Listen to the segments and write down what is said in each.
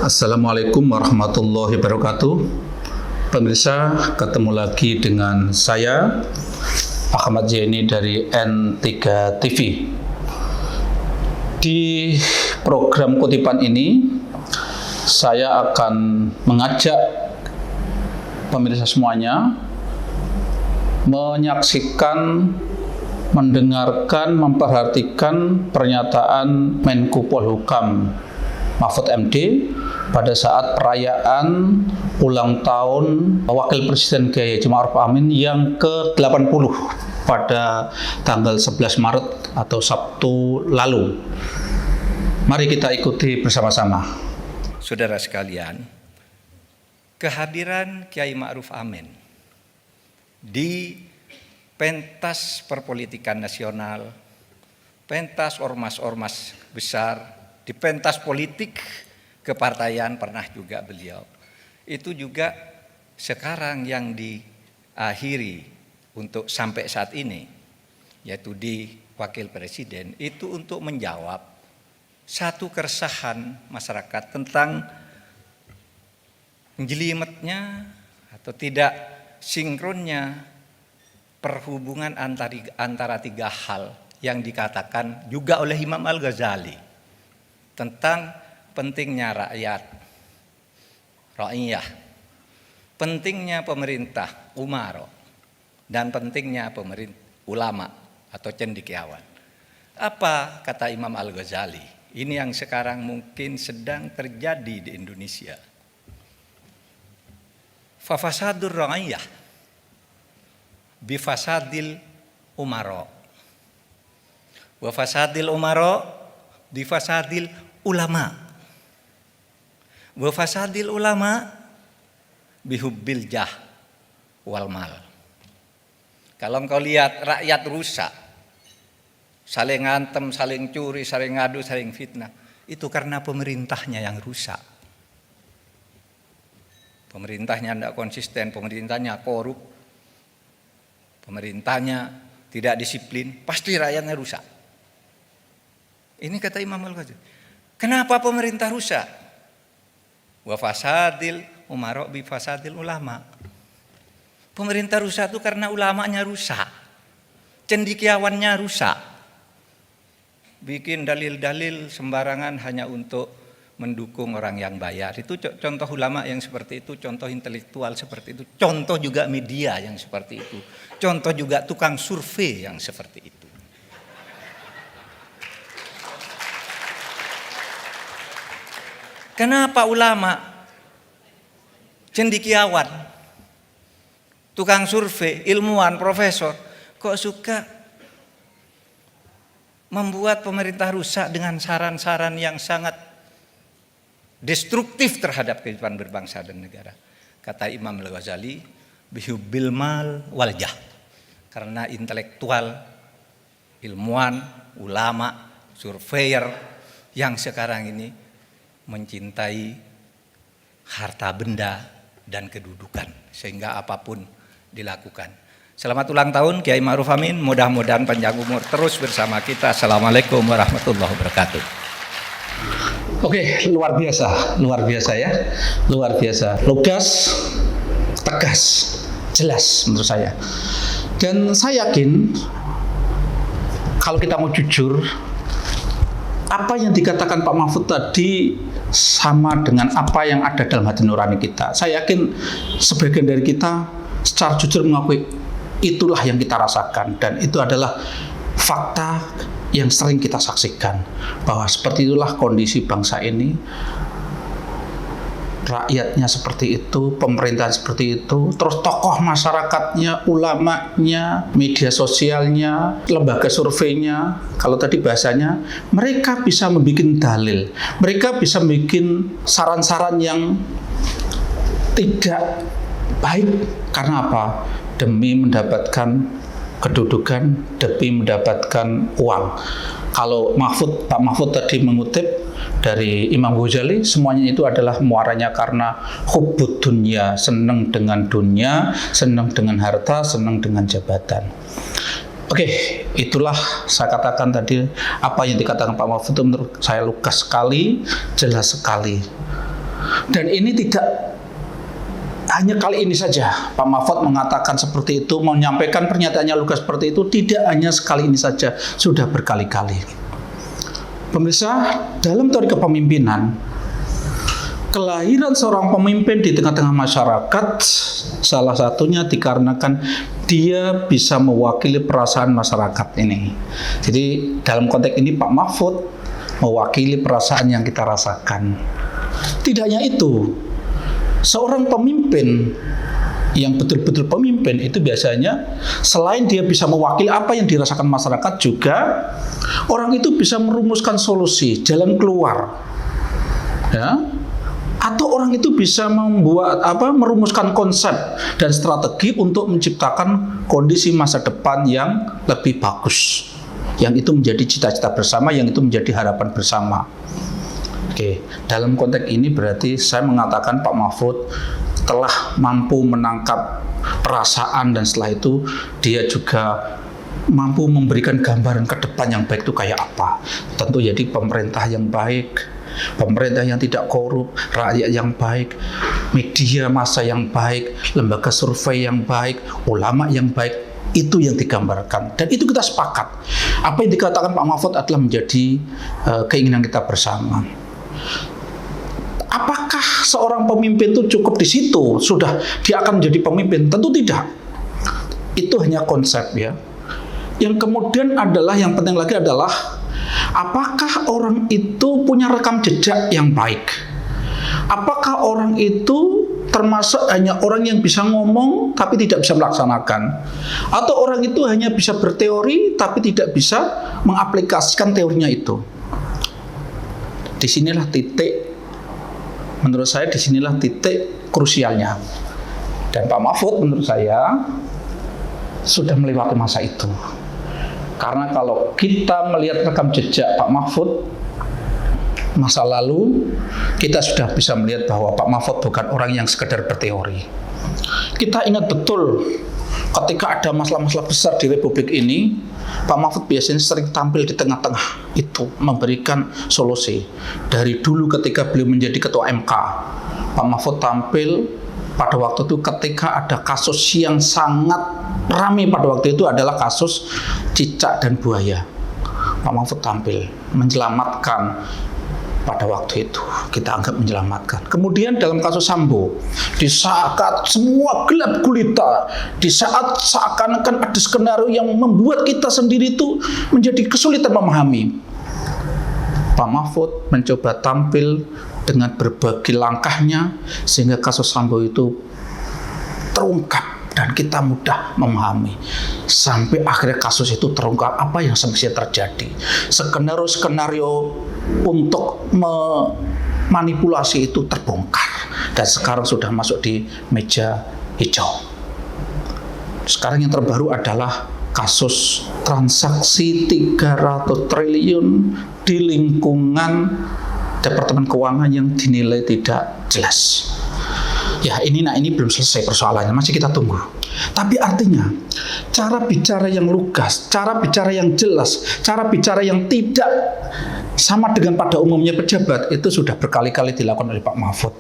Assalamualaikum warahmatullahi wabarakatuh. Pemirsa, ketemu lagi dengan saya Ahmad Zaini dari N3 TV. Di program kutipan ini saya akan mengajak pemirsa semuanya menyaksikan, mendengarkan, memperhatikan pernyataan Menko Polhukam Mahfud MD pada saat perayaan ulang tahun Wakil Presiden Kiai Haji Ma'ruf Amin yang ke-80 pada tanggal 11 Maret atau Sabtu lalu. Mari kita ikuti bersama-sama. Saudara sekalian, kehadiran Kiai Ma'ruf Amin di pentas perpolitikan nasional, pentas ormas-ormas besar, di pentas politik kepartaian pernah juga beliau. Itu juga sekarang yang diakhiri untuk sampai saat ini, yaitu di Wakil Presiden, itu untuk menjawab satu keresahan masyarakat tentang jelimetnya atau tidak sinkronnya perhubungan antara tiga hal yang dikatakan juga oleh Imam Al-Ghazali tentang pentingnya rakyat, ra'iyah, pentingnya pemerintah, umaro, dan pentingnya ulama atau cendekiawan. Apa kata Imam Al-Ghazali? Ini yang sekarang mungkin sedang terjadi di Indonesia. Fafasadur ra'iyah bifasadil umaro, wa fasadil umaro bifasadil ulama, wa fasadil ulama bihubbil jah wal mal. Kalau engkau lihat rakyat rusak, saling ngantem, saling curi, saling ngadu, saling fitnah, itu karena pemerintahnya yang rusak. Pemerintahnya tidak konsisten, pemerintahnya korup, pemerintahnya tidak disiplin, pasti rakyatnya rusak. Ini kata Imam Al-Ghazali. Kenapa pemerintah rusak? Wa fasadil umaro bi fasadil ulama. Pemerintah rusak itu karena ulamanya rusak, cendekiawannya rusak, bikin dalil-dalil sembarangan hanya untuk mendukung orang yang bayar. Itu contoh ulama yang seperti itu, contoh intelektual seperti itu, contoh juga media yang seperti itu, contoh juga tukang survei yang seperti itu. Kenapa ulama, cendekiawan, tukang survei, ilmuwan, profesor kok suka membuat pemerintah rusak dengan saran-saran yang sangat destruktif terhadap kehidupan berbangsa dan negara? Kata Imam Al-Ghazali, bihubbil mal wal jah. Karena intelektual, ilmuwan, ulama, surveyor yang sekarang ini mencintai harta benda dan kedudukan sehingga apapun dilakukan. Selamat ulang tahun Kiai Ma'ruf Amin, mudah-mudahan panjang umur terus bersama kita. Assalamualaikum warahmatullahi wabarakatuh. Oke, luar biasa ya, luar biasa, lugas, tegas, jelas menurut saya. Dan saya yakin kalau kita mau jujur, apa yang dikatakan Pak Mahfud tadi sama dengan apa yang ada dalam hati nurani kita. Saya yakin sebagian dari kita secara jujur mengakui itulah yang kita rasakan dan itu adalah fakta yang sering kita saksikan bahwa seperti itulah kondisi bangsa ini. Rakyatnya seperti itu, pemerintahan seperti itu, terus tokoh masyarakatnya, ulamanya, media sosialnya, lembaga surveinya, kalau tadi bahasanya, mereka bisa membuat dalil, mereka bisa membuat saran-saran yang tidak baik. Karena apa? Demi mendapatkan kedudukan, demi mendapatkan uang. Kalau Pak Mahfud tadi mengutip dari Imam Ghazali, semuanya itu adalah muaranya karena hubbud dunya, senang dengan dunia, senang dengan harta, senang dengan jabatan. Oke, itulah saya katakan tadi, apa yang dikatakan Pak Mahfud itu menurut saya lugas sekali, jelas sekali. Dan ini tidak hanya kali ini saja Pak Mahfud mengatakan seperti itu, menyampaikan pernyataannya Lukas seperti itu, tidak hanya sekali ini saja, sudah berkali-kali. Pemirsa, dalam teori kepemimpinan, kelahiran seorang pemimpin di tengah-tengah masyarakat salah satunya dikarenakan dia bisa mewakili perasaan masyarakat ini. Jadi dalam konteks ini Pak Mahfud mewakili perasaan yang kita rasakan. Tidak hanya itu, seorang pemimpin yang betul-betul pemimpin itu biasanya selain dia bisa mewakili apa yang dirasakan masyarakat, juga orang itu bisa merumuskan solusi, jalan keluar, ya. Atau orang itu bisa merumuskan konsep dan strategi untuk menciptakan kondisi masa depan yang lebih bagus, yang itu menjadi cita-cita bersama, yang itu menjadi harapan bersama. Oke, dalam konteks ini berarti saya mengatakan Pak Mahfud telah mampu menangkap perasaan, dan setelah itu dia juga mampu memberikan gambaran ke depan yang baik itu kayak apa. Tentu jadi pemerintah yang baik, pemerintah yang tidak korup, rakyat yang baik, media massa yang baik, lembaga survei yang baik, ulama yang baik, itu yang digambarkan. Dan itu kita sepakat. Apa yang dikatakan Pak Mahfud adalah menjadi keinginan kita bersama. Apakah seorang pemimpin itu cukup di situ, sudah dia akan menjadi pemimpin? Tentu tidak. Itu hanya konsep, ya. Yang kemudian adalah, yang penting lagi adalah, apakah orang itu punya rekam jejak yang baik? Apakah orang itu termasuk hanya orang yang bisa ngomong tapi tidak bisa melaksanakan? Atau orang itu hanya bisa berteori tapi tidak bisa mengaplikasikan teorinya itu? Disinilah titik, menurut saya disinilah titik krusialnya. Dan Pak Mahfud menurut saya sudah melewati masa itu. Karena kalau kita melihat rekam jejak Pak Mahfud masa lalu, kita sudah bisa melihat bahwa Pak Mahfud bukan orang yang sekedar berteori. Kita ingat betul ketika ada masalah-masalah besar di Republik ini, Pak Mahfud biasanya sering tampil di tengah-tengah itu, memberikan solusi. Dari dulu ketika beliau menjadi ketua MK, Pak Mahfud tampil pada waktu itu ketika ada kasus yang sangat ramai pada waktu itu adalah kasus cicak dan buaya. Pak Mahfud tampil menyelamatkan pada waktu itu, kita anggap menyelamatkan. Kemudian dalam kasus Sambo, di saat semua gelap gulita, di saat seakan-akan ada skenario yang membuat kita sendiri itu menjadi kesulitan memahami, Pak Mahfud mencoba tampil dengan berbagai langkahnya sehingga kasus Sambo itu terungkap dan kita mudah memahami. Sampai akhirnya kasus itu terungkap apa yang semestinya terjadi. Skenario-skenario untuk memanipulasi itu terbongkar dan sekarang sudah masuk di meja hijau. Sekarang yang terbaru adalah kasus transaksi 300 triliun di lingkungan Departemen Keuangan yang dinilai tidak jelas. Ya, ini belum selesai persoalannya, masih kita tunggu. Tapi artinya, cara bicara yang lugas, cara bicara yang jelas, cara bicara yang tidak sama dengan pada umumnya pejabat, itu sudah berkali-kali dilakukan oleh Pak Mahfud.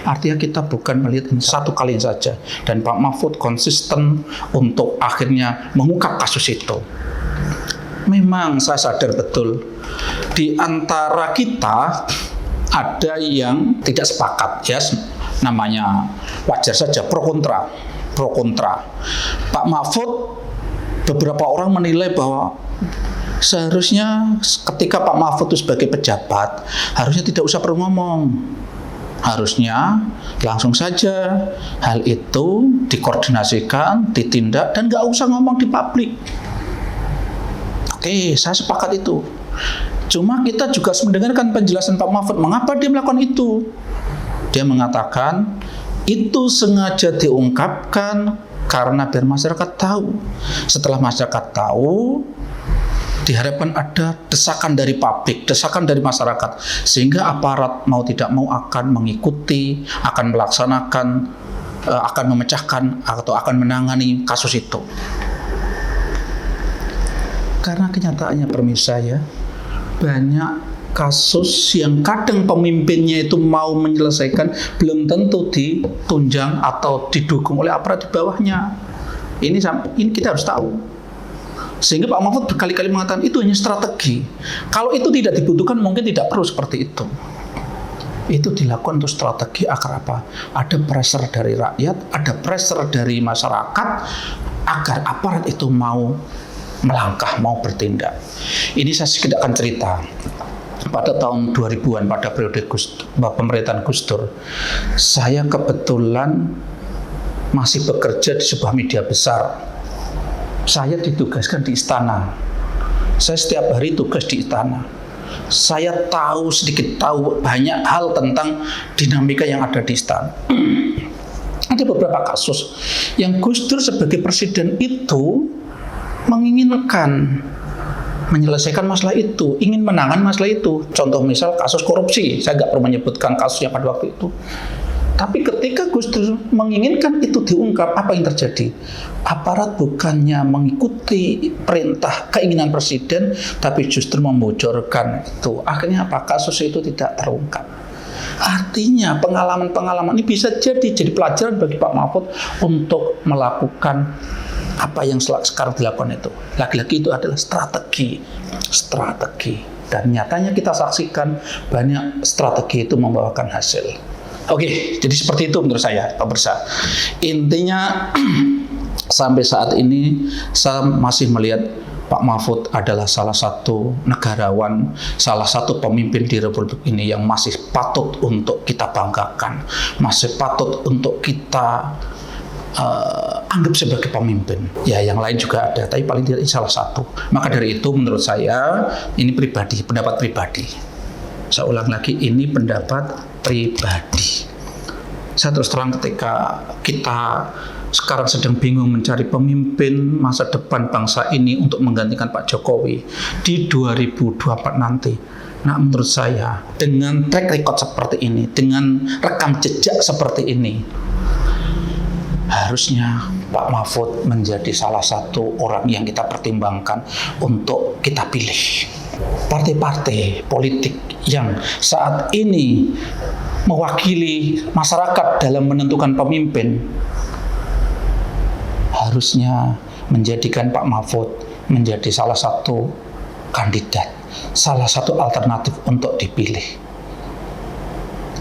Artinya kita bukan melihat satu kali saja. Dan Pak Mahfud konsisten untuk akhirnya mengungkap kasus itu. Memang saya sadar betul, di antara kita ada yang tidak sepakat, ya. Namanya wajar saja, pro kontra. Pak Mahfud, beberapa orang menilai bahwa seharusnya ketika Pak Mahfud itu sebagai pejabat harusnya tidak usah perlu ngomong, harusnya langsung saja hal itu dikoordinasikan, ditindak, dan nggak usah ngomong di publik. Oke, saya sepakat itu. Cuma kita juga harus mendengarkan penjelasan Pak Mahfud mengapa dia melakukan itu. Dia mengatakan itu sengaja diungkapkan karena biar masyarakat tahu. Setelah masyarakat tahu, diharapkan ada desakan dari publik, desakan dari masyarakat, sehingga aparat mau tidak mau akan mengikuti, akan melaksanakan, akan memecahkan atau akan menangani kasus itu. Karena kenyataannya pemirsa, ya, banyak kasus yang kadang pemimpinnya itu mau menyelesaikan belum tentu ditunjang atau didukung oleh aparat di bawahnya. Ini kita harus tahu. Sehingga Pak Mahfud berkali-kali mengatakan itu hanya strategi. Kalau itu tidak dibutuhkan mungkin tidak perlu seperti itu. Itu dilakukan untuk strategi agar apa? Ada pressure dari rakyat, ada pressure dari masyarakat agar aparat itu mau melangkah, mau bertindak. Ini saya sedikit akan cerita. Pada tahun 2000-an, pada periode pemerintahan Gus Dur, saya kebetulan masih bekerja di sebuah media besar. Saya ditugaskan di istana. Saya setiap hari tugas di istana. Saya sedikit tahu banyak hal tentang dinamika yang ada di istana. Ada beberapa kasus yang Gus Dur sebagai presiden itu menginginkan menyelesaikan masalah itu, ingin menangani masalah itu. Contoh misal kasus korupsi, saya nggak perlu menyebutkan kasusnya pada waktu itu. Tapi ketika Gus Dur menginginkan itu diungkap, apa yang terjadi? Aparat bukannya mengikuti perintah keinginan presiden, tapi justru membocorkan itu. Akhirnya apa? Kasus itu tidak terungkap. Artinya pengalaman-pengalaman ini bisa jadi pelajaran bagi Pak Mahfud untuk melakukan apa yang sekarang dilakukan itu. Lagi-lagi itu adalah strategi. Dan nyatanya kita saksikan banyak strategi itu membawakan hasil. Oke, jadi seperti itu menurut saya, Pak Bersa. Intinya sampai saat ini saya masih melihat Pak Mahfud adalah salah satu negarawan, salah satu pemimpin di Republik ini yang masih patut untuk kita banggakan, masih patut untuk kita anggap sebagai pemimpin. Ya, yang lain juga ada, tapi paling tidak salah satu. Maka dari itu menurut saya ini pendapat pribadi. Saya ulang lagi, ini pendapat pribadi. Saya terus terang ketika kita sekarang sedang bingung mencari pemimpin masa depan bangsa ini untuk menggantikan Pak Jokowi di 2024 nanti. Nah, menurut saya dengan track record seperti ini, dengan rekam jejak seperti ini, harusnya Pak Mahfud menjadi salah satu orang yang kita pertimbangkan untuk kita pilih. Partai-partai politik yang saat ini mewakili masyarakat dalam menentukan pemimpin harusnya menjadikan Pak Mahfud menjadi salah satu kandidat, salah satu alternatif untuk dipilih.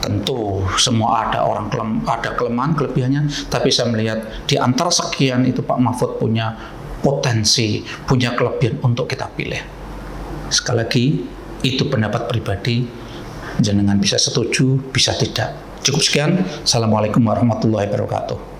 Tentu semua ada kelemahan, kelebihannya, tapi saya melihat di antara sekian itu Pak Mahfud punya potensi, punya kelebihan untuk kita pilih. Sekali lagi, itu pendapat pribadi, jenengan bisa setuju, bisa tidak. Cukup sekian. Assalamualaikum warahmatullahi wabarakatuh.